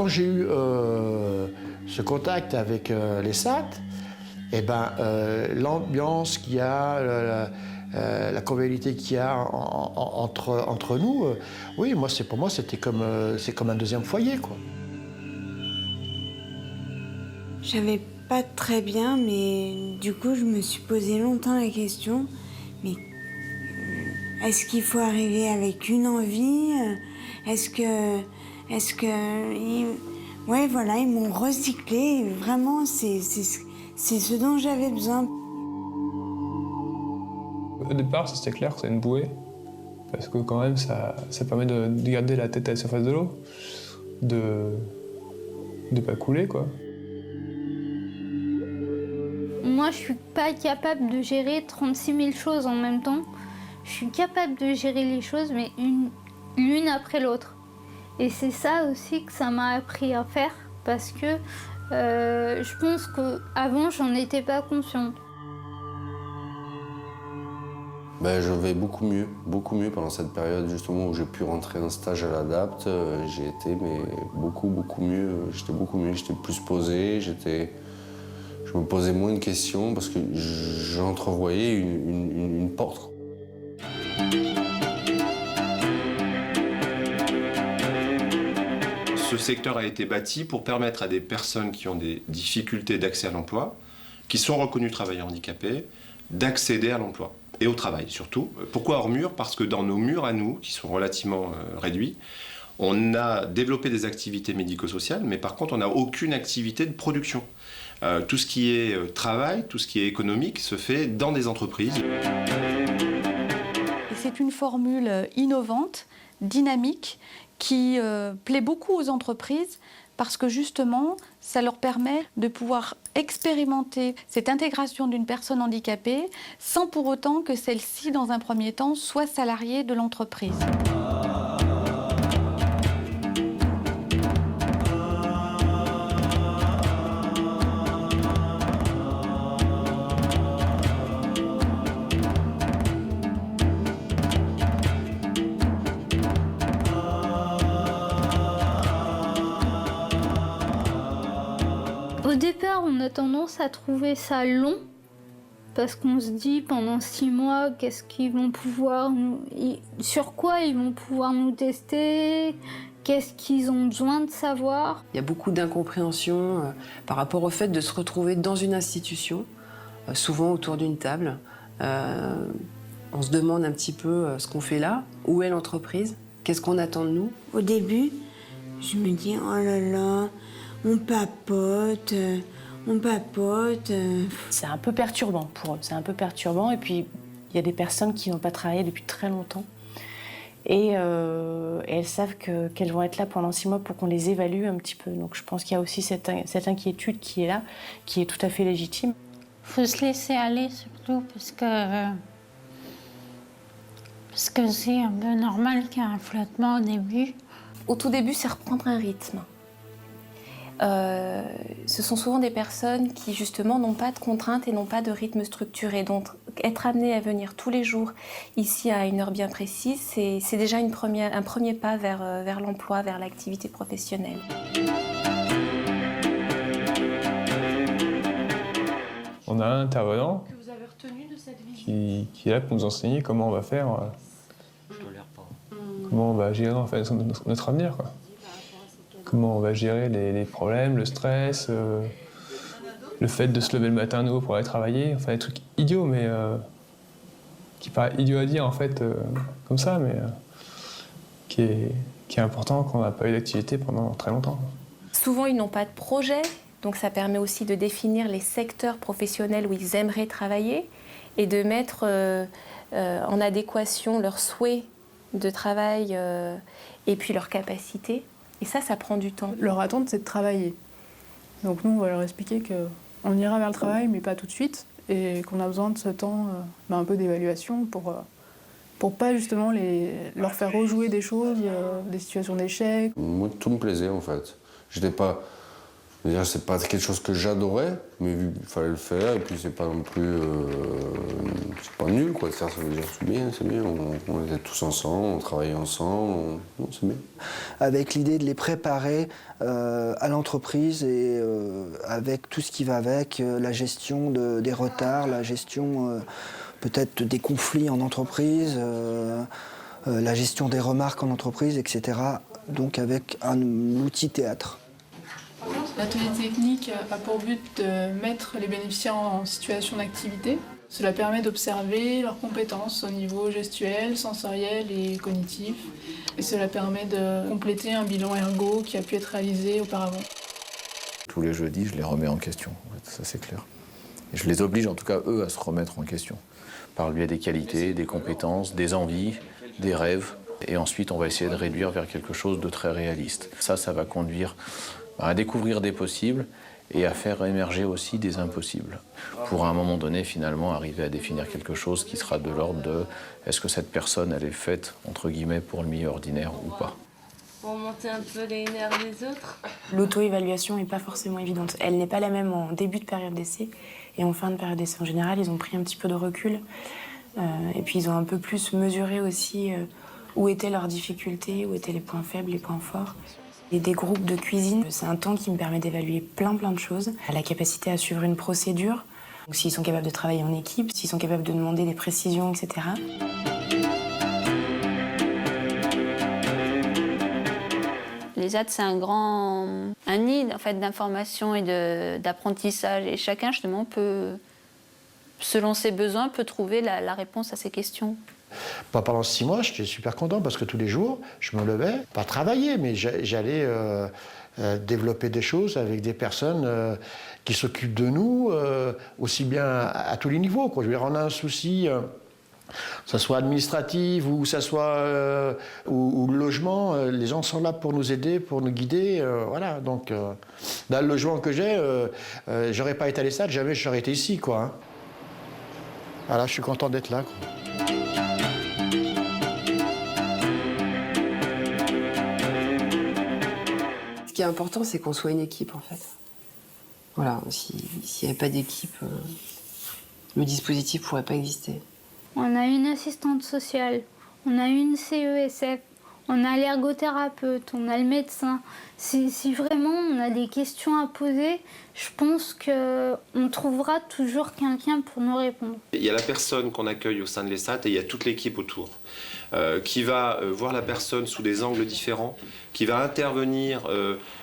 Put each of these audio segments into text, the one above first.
quand j'ai eu ce contact avec les SAT, l'ambiance qu'il y a, la convivialité qu'il y a entre nous, oui, pour moi, c'est comme un deuxième foyer, quoi. J'avais pas très bien, mais du coup, je me suis posé longtemps la question, mais est-ce qu'il faut arriver avec une envie? Ouais, voilà, ils m'ont recyclé. Vraiment, c'est ce dont j'avais besoin. Au départ, c'était clair que c'est une bouée, parce que quand même, ça permet de garder la tête à la surface de l'eau, de pas couler, quoi. Moi, je suis pas capable de gérer 36 000 choses en même temps. Je suis capable de gérer les choses, mais l'une après l'autre. Et c'est ça aussi que ça m'a appris à faire, parce que je pense qu'avant, j'en étais pas consciente. Je vais beaucoup mieux pendant cette période justement où j'ai pu rentrer en stage à l'ADAPT. J'ai été beaucoup mieux, j'étais plus posé, je me posais moins de questions parce que j'entrevoyais une porte. Ce secteur a été bâti pour permettre à des personnes qui ont des difficultés d'accès à l'emploi, qui sont reconnues travailleurs handicapés, d'accéder à l'emploi et au travail surtout. Pourquoi hors mur? Parce que dans nos murs à nous, qui sont relativement réduits, on a développé des activités médico-sociales, mais par contre on n'a aucune activité de production. Tout ce qui est travail, tout ce qui est économique se fait dans des entreprises. C'est une formule innovante, dynamique, qui plaît beaucoup aux entreprises parce que justement, ça leur permet de pouvoir expérimenter cette intégration d'une personne handicapée sans pour autant que celle-ci, dans un premier temps, soit salariée de l'entreprise. Au départ, on a tendance à trouver ça long, parce qu'on se dit pendant 6 mois, qu'est-ce qu'ils vont pouvoir sur quoi ils vont pouvoir nous tester, qu'est-ce qu'ils ont besoin de savoir. Il y a beaucoup d'incompréhension par rapport au fait de se retrouver dans une institution, souvent autour d'une table. On se demande un petit peu ce qu'on fait là, où est l'entreprise, qu'est-ce qu'on attend de nous. Au début, je me dis, oh là là, on papote. C'est un peu perturbant pour eux, c'est un peu perturbant. Et puis, il y a des personnes qui n'ont pas travaillé depuis très longtemps. Et elles savent qu'elles vont être là pendant 6 mois pour qu'on les évalue un petit peu. Donc je pense qu'il y a aussi cette inquiétude qui est là, qui est tout à fait légitime. Il faut se laisser aller surtout, parce que c'est un peu normal qu'il y ait un flottement au début. Au tout début, c'est reprendre un rythme. Ce sont souvent des personnes qui, justement, n'ont pas de contraintes et n'ont pas de rythme structuré. Donc, être amené à venir tous les jours ici à une heure bien précise, c'est déjà un premier pas vers l'emploi, vers l'activité professionnelle. On a un intervenant Que vous avez retenu de cette visite qui est là pour nous enseigner comment on va faire, comment on va gérer en fait, notre avenir, quoi. Comment on va gérer les problèmes, le stress, le fait de se lever le matin à nouveau pour aller travailler, enfin des trucs idiots, mais qui paraît idiot à dire en fait, comme ça, mais qui est important quand on n'a pas eu d'activité pendant très longtemps. Souvent, ils n'ont pas de projet, donc ça permet aussi de définir les secteurs professionnels où ils aimeraient travailler et de mettre en adéquation leurs souhaits de travail et puis leurs capacités. Et ça prend du temps. Leur attente, c'est de travailler. Donc nous, on va leur expliquer qu'on ira vers le travail, mais pas tout de suite, et qu'on a besoin de ce temps un peu d'évaluation pour pas justement leur faire rejouer des choses, des situations d'échec. Moi, tout me plaisait en fait. C'est pas quelque chose que j'adorais, mais il fallait le faire, et puis c'est pas non plus... c'est pas nul, quoi. Ça veut dire c'est bien, on était tous ensemble, on travaillait ensemble, non, c'est bien. Avec l'idée de les préparer à l'entreprise et avec tout ce qui va avec, la gestion des retards, la gestion peut-être des conflits en entreprise, la gestion des remarques en entreprise, etc. Donc avec un outil théâtre. L'atelier technique a pour but de mettre les bénéficiaires en situation d'activité. Cela permet d'observer leurs compétences au niveau gestuel, sensoriel et cognitif. Et cela permet de compléter un bilan ergo qui a pu être réalisé auparavant. Tous les jeudis, je les remets en question, ça c'est clair. Et je les oblige en tout cas, eux, à se remettre en question. Par le biais des qualités, des compétences, des envies, des rêves. Et ensuite, on va essayer de réduire vers quelque chose de très réaliste. Ça va conduire à découvrir des possibles et à faire émerger aussi des impossibles. Pour à un moment donné, finalement, arriver à définir quelque chose qui sera de l'ordre de est-ce que cette personne, elle est faite, entre guillemets, pour le milieu ordinaire ou pas. Pour monter un peu les nerfs des autres. L'auto-évaluation n'est pas forcément évidente. Elle n'est pas la même en début de période d'essai et en fin de période d'essai. En général, ils ont pris un petit peu de recul et puis ils ont un peu plus mesuré aussi où étaient leurs difficultés, où étaient les points faibles, les points forts. Et des groupes de cuisine, c'est un temps qui me permet d'évaluer plein de choses. La capacité à suivre une procédure, donc s'ils sont capables de travailler en équipe, s'ils sont capables de demander des précisions, etc. Les ZAD, c'est un nid en fait, d'information et d'apprentissage. Et chacun, justement, peut, selon ses besoins, peut trouver la réponse à ses questions. Pendant 6 mois, j'étais super content parce que tous les jours, je me levais, pas travailler, mais j'allais développer des choses avec des personnes qui s'occupent de nous, aussi bien à tous les niveaux, quoi. Je veux dire, on a un souci, que ce soit administratif ou que ce soit ou le logement, les gens sont là pour nous aider, pour nous guider. Voilà. Donc, dans le logement que j'ai, j'aurais pas été à l'ESAT, jamais j'aurais été ici, quoi. Hein. Voilà, je suis content d'être là, quoi. Ce qui est important, c'est qu'on soit une équipe, en fait. Voilà, s'il n'y avait pas d'équipe, le dispositif ne pourrait pas exister. On a une assistante sociale, on a une CESF, on a l'ergothérapeute, on a le médecin. Si vraiment on a des questions à poser, je pense qu'on trouvera toujours quelqu'un pour nous répondre. Il y a la personne qu'on accueille au sein de l'ESAT et il y a toute l'équipe autour qui va voir la personne sous des angles différents, qui va intervenir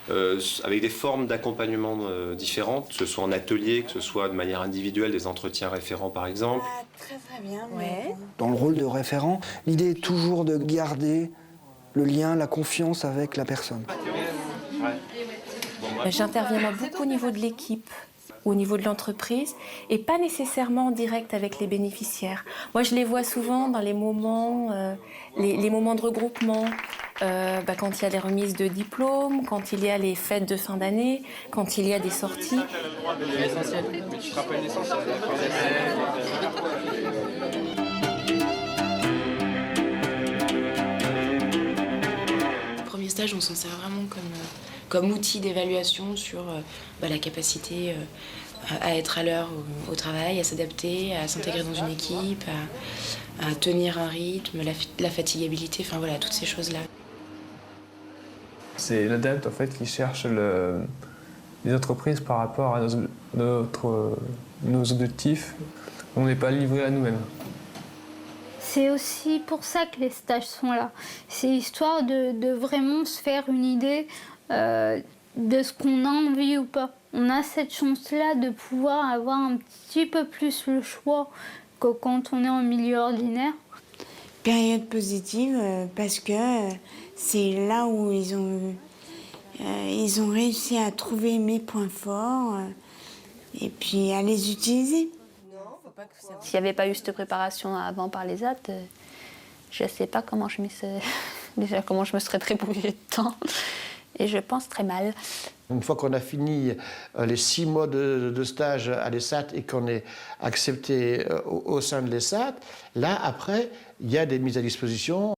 avec des formes d'accompagnement différentes, que ce soit en atelier, que ce soit de manière individuelle, des entretiens référents par exemple. Très bien, ouais. Dans le rôle de référent, l'idée est toujours de garder le lien, la confiance avec la personne. J'interviens moi beaucoup au niveau de l'équipe, au niveau de l'entreprise, et pas nécessairement en direct avec les bénéficiaires. Moi, je les vois souvent dans les moments, les moments de regroupement, quand il y a les remises de diplômes, quand il y a les fêtes de fin d'année, quand il y a des sorties. L'essentiel, mais tu te rappelles l'essentiel. Premier stage, on s'en sert vraiment comme outil d'évaluation sur la capacité à être à l'heure au travail, à s'adapter, à s'intégrer dans une équipe, à tenir un rythme, la fatigabilité, enfin voilà, toutes ces choses-là. C'est l'ADAPT en fait qui cherche les entreprises par rapport à nos objectifs. On n'est pas livré à nous-mêmes. C'est aussi pour ça que les stages sont là. C'est histoire de vraiment se faire une idée de ce qu'on a envie ou pas. On a cette chance-là de pouvoir avoir un petit peu plus le choix que quand on est en milieu ordinaire. Période positive parce que c'est là où ils ont réussi à trouver mes points forts et puis à les utiliser. S'il n'y avait pas eu cette préparation avant par les ZAD, je ne sais pas comment je me serais débrouillée de temps. Et je pense très mal. Une fois qu'on a fini les 6 mois de stage à l'ESAT et qu'on est accepté au sein de l'ESAT, là, après, il y a des mises à disposition.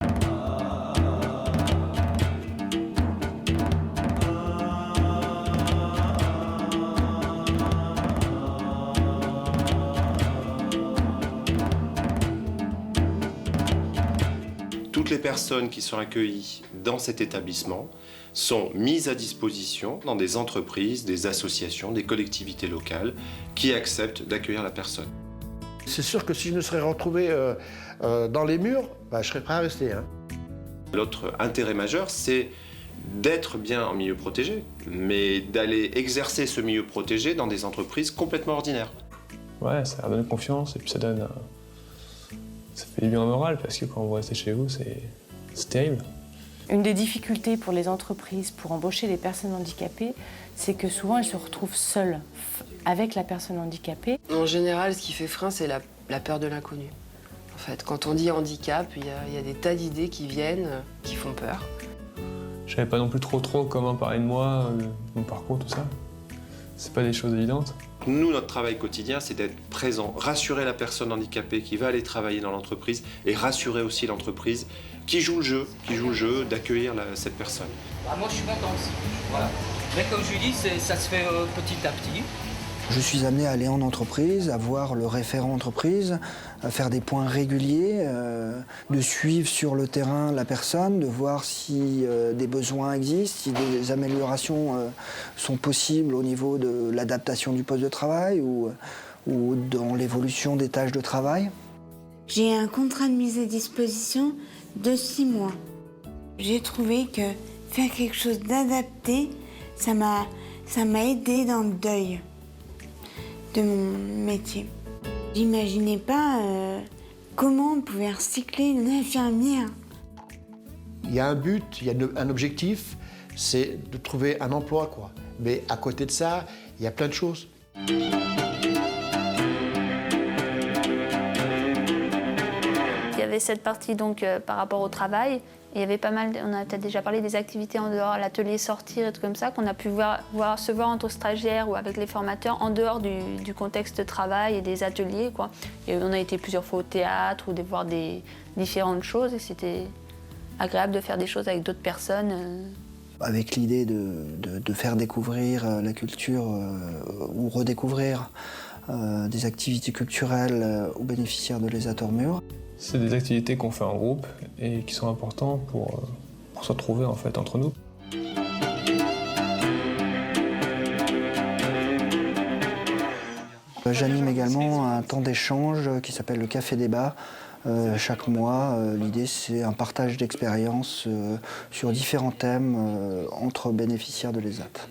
toutes les personnes qui sont accueillies dans cet établissement sont mises à disposition dans des entreprises, des associations, des collectivités locales qui acceptent d'accueillir la personne. C'est sûr que si je me serais retrouvé dans les murs, je serais prêt à rester. Hein. L'autre intérêt majeur, c'est d'être bien en milieu protégé, mais d'aller exercer ce milieu protégé dans des entreprises complètement ordinaires. Ouais, ça donne confiance et puis ça fait du bien au moral parce que quand vous restez chez vous, c'est terrible. Une des difficultés pour les entreprises pour embaucher les personnes handicapées, c'est que souvent elles se retrouvent seules avec la personne handicapée. En général, ce qui fait frein, c'est la peur de l'inconnu. En fait, quand on dit handicap, il y a des tas d'idées qui viennent, qui font peur. Je savais pas non plus trop comment parler de moi, mon parcours, tout ça. C'est pas des choses évidentes. Nous, notre travail quotidien, c'est d'être présent, rassurer la personne handicapée qui va aller travailler dans l'entreprise et rassurer aussi l'entreprise qui joue le jeu d'accueillir cette personne. Moi, je suis content aussi. Voilà. Mais comme je dis, ça se fait petit à petit. Je suis amené à aller en entreprise, à voir le référent entreprise, à faire des points réguliers, de suivre sur le terrain la personne, de voir si des besoins existent, si des améliorations sont possibles au niveau de l'adaptation du poste de travail ou dans l'évolution des tâches de travail. J'ai un contrat de mise à disposition de 6 mois. J'ai trouvé que faire quelque chose d'adapté, ça m'a aidé dans le deuil de mon métier. J'imaginais pas comment on pouvait recycler une infirmière. Il y a un but, il y a un objectif, c'est de trouver un emploi, quoi. Mais à côté de ça, il y a plein de choses. Il y avait cette partie donc par rapport au travail. Et il y avait pas mal, on a peut-être déjà parlé des activités en dehors, l'atelier sortir et tout comme ça, qu'on a pu se voir entre stagiaires ou avec les formateurs en dehors du contexte de travail et des ateliers, quoi. Et on a été plusieurs fois au théâtre ou de voir des différentes choses et c'était agréable de faire des choses avec d'autres personnes. Avec l'idée de faire découvrir la culture ou redécouvrir des activités culturelles aux bénéficiaires de l'ESAT Ormur. C'est des activités qu'on fait en groupe et qui sont importantes pour se retrouver en fait entre nous. J'anime également un temps d'échange qui s'appelle le Café Débat. Chaque mois, l'idée c'est un partage d'expériences sur différents thèmes entre bénéficiaires de l'ESAT.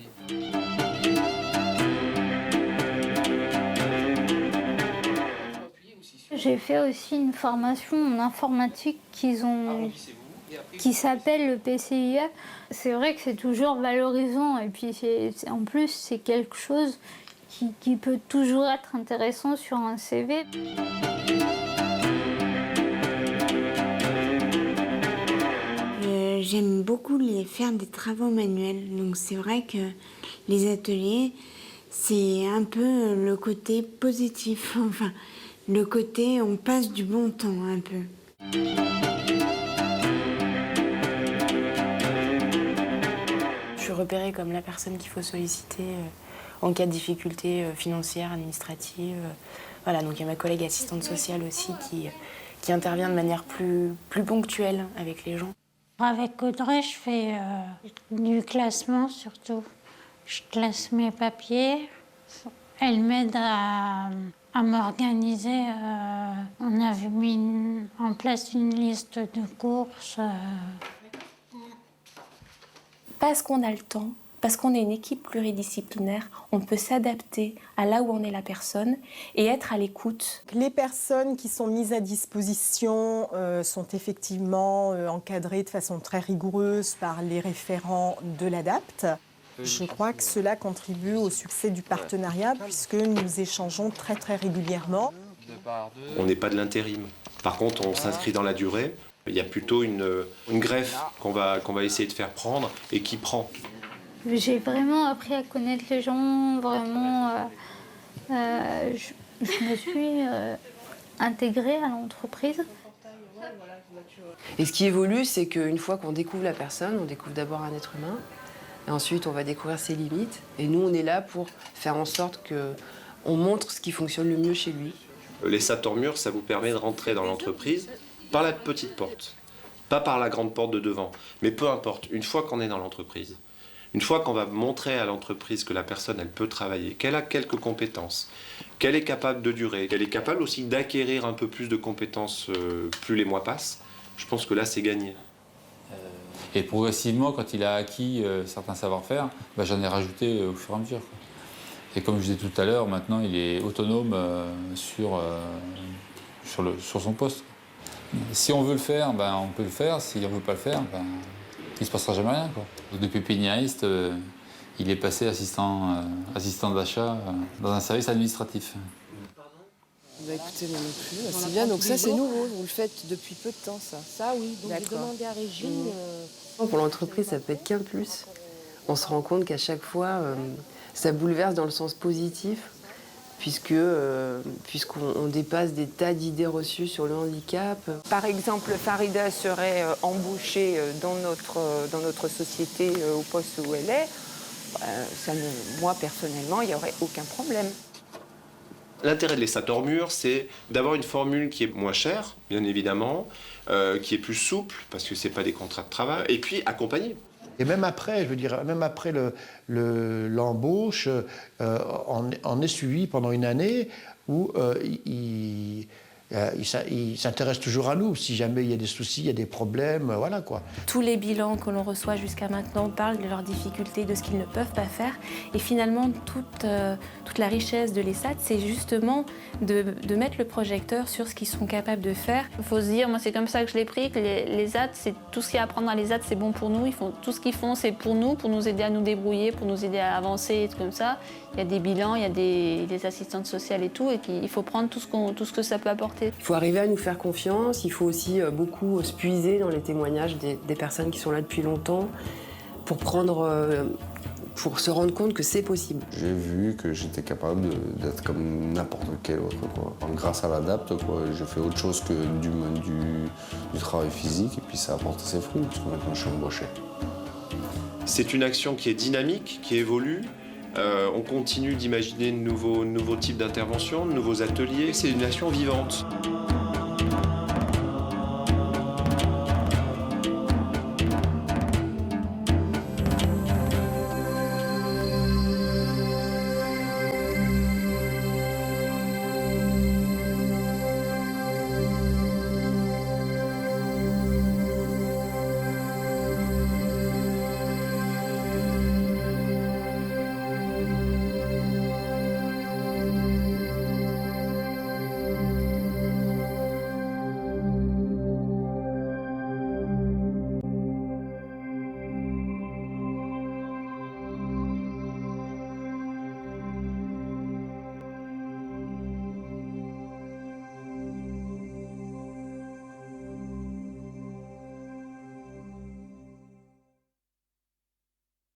J'ai fait aussi une formation en informatique qui s'appelle le PCIE. C'est vrai que c'est toujours valorisant et puis en plus c'est quelque chose qui peut toujours être intéressant sur un CV. J'aime beaucoup faire des travaux manuels, donc c'est vrai que les ateliers, c'est un peu le côté positif, enfin le côté on passe du bon temps un peu. Je suis repérée comme la personne qu'il faut solliciter en cas de difficultés financières, administratives. Voilà, donc il y a ma collègue assistante sociale aussi qui intervient de manière plus ponctuelle avec les gens. Avec Audrey, je fais du classement surtout. Je classe mes papiers. Elle m'aide à m'organiser. On avait mis en place une liste de courses. Parce qu'on a le temps, parce qu'on est une équipe pluridisciplinaire, on peut s'adapter à là où en est la personne et être à l'écoute. Les personnes qui sont mises à disposition sont effectivement encadrées de façon très rigoureuse par les référents de l'ADAPT. Je crois que cela contribue au succès du partenariat puisque nous échangeons très très régulièrement. On n'est pas de l'intérim. Par contre, on s'inscrit dans la durée. Il y a plutôt une greffe qu'on va essayer de faire prendre et qui prend. J'ai vraiment appris à connaître les gens, vraiment. Je me suis intégrée à l'entreprise. Et ce qui évolue, c'est qu'une fois qu'on découvre la personne, on découvre d'abord un être humain, et ensuite on va découvrir ses limites. Et nous, on est là pour faire en sorte qu'on montre ce qui fonctionne le mieux chez lui. Les SAT Ormur, ça vous permet de rentrer dans l'entreprise par la petite porte. pas par la grande porte de devant, mais peu importe, une fois qu'on est dans l'entreprise, une fois qu'on va montrer à l'entreprise que la personne, elle peut travailler, qu'elle a quelques compétences, qu'elle est capable de durer, qu'elle est capable aussi d'acquérir un peu plus de compétences plus les mois passent, je pense que là, c'est gagné. Et progressivement, quand il a acquis certains savoir-faire, j'en ai rajouté au fur et à mesure, quoi. Et comme je disais tout à l'heure, maintenant, il est autonome sur son poste. Si on veut le faire, on peut le faire. Si on ne veut pas le faire, il ne se passera jamais rien, quoi. De pépiniériste, il est passé assistant d'achat dans un service administratif. Écoutez, moi non plus. C'est bien, donc ça c'est nouveau, vous le faites depuis peu de temps, ça. Ça oui, donc j'ai demandé à Régine. Pour l'entreprise, ça peut être qu'un plus. On se rend compte qu'à chaque fois, ça bouleverse dans le sens positif, puisqu'on dépasse des tas d'idées reçues sur le handicap. Par exemple, Farida serait embauchée dans notre société au poste où elle est. Moi, personnellement, il n'y aurait aucun problème. L'intérêt de l'ESAT hors mur, c'est d'avoir une formule qui est moins chère, bien évidemment, qui est plus souple, parce que ce n'est pas des contrats de travail, et puis accompagnée. Et même après, je veux dire, même après l'embauche, on est suivi pendant une année où il s'intéresse toujours à nous. Si jamais il y a des soucis, il y a des problèmes, voilà quoi. Tous les bilans que l'on reçoit jusqu'à maintenant parlent de leurs difficultés, de ce qu'ils ne peuvent pas faire. Et finalement, toute la richesse de l'ESAT, c'est justement de mettre le projecteur sur ce qu'ils sont capables de faire. Il faut se dire, moi c'est comme ça que je l'ai pris, que les ZAD, c'est tout ce qu'il y a à apprendre dans les ZAD, c'est bon pour nous. Tout ce qu'ils font, c'est pour nous aider à nous débrouiller, pour nous aider à avancer et tout comme ça. Il y a des bilans, il y a des assistantes sociales et tout, et il faut prendre tout ce que ça peut apporter. Il faut arriver à nous faire confiance, il faut aussi beaucoup se puiser dans les témoignages des personnes qui sont là depuis longtemps pour se rendre compte que c'est possible. J'ai vu que j'étais capable d'être comme n'importe quel autre, quoi. Grâce à l'ADAPT, j'ai fait autre chose que du travail physique et puis ça a apporté ses fruits puisque maintenant je suis embauché. C'est une action qui est dynamique, qui évolue. On continue d'imaginer de nouveaux types d'interventions, de nouveaux ateliers. C'est une action vivante.